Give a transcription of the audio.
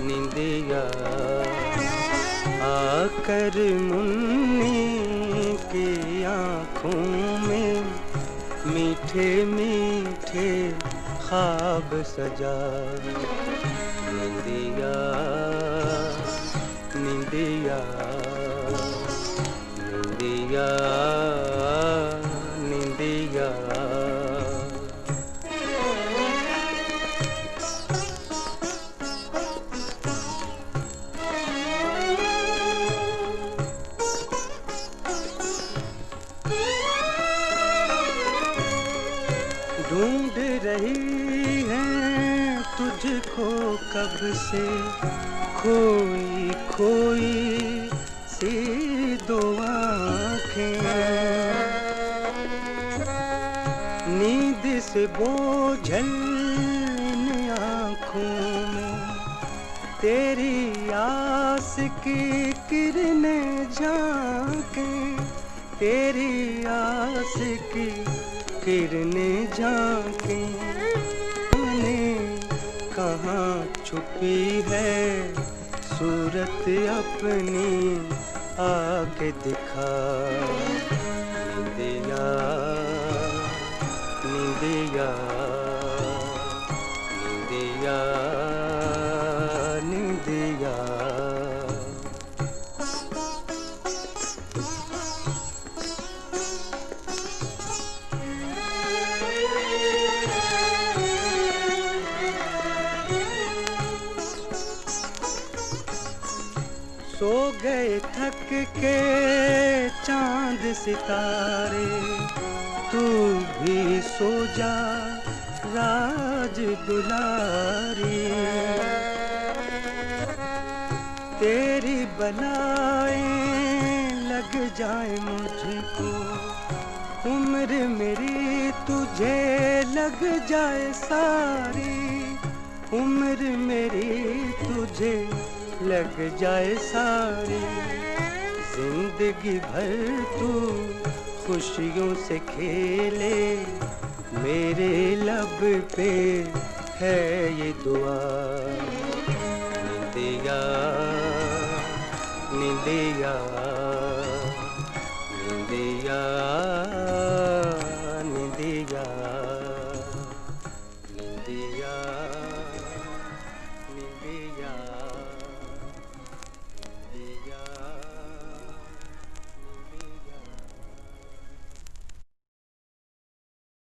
निंदिया आकर मुन्नी की आँखों में मीठे मीठे ख्वाब सजा। निंदिया निंदिया निंदिया निंदिया। ढूंढ रही है तुझको कब से खोई खोई सी दो आँखें। नींद से बोझल इन आँखों में तेरी आस की किरणें झांके। तेरी आस की किरणें झांके। कहाँ छुपी है सूरत अपनी आके दिखा। निंदिया निंदिया निंदिया निंदिया। सो गए थक के चांद सितारे, तू भी सो जा राज दुलारी। तेरी बलाएं लग जाए मुझको, उम्र मेरी तुझे लग जाए सारी। उम्र मेरी तुझे लग जाए सारी। जिंदगी भर तू खुशियों से खेले, मेरे लब पे है ये दुआ। निंदिया निंदिया निंदिया निंदिया निंदिया।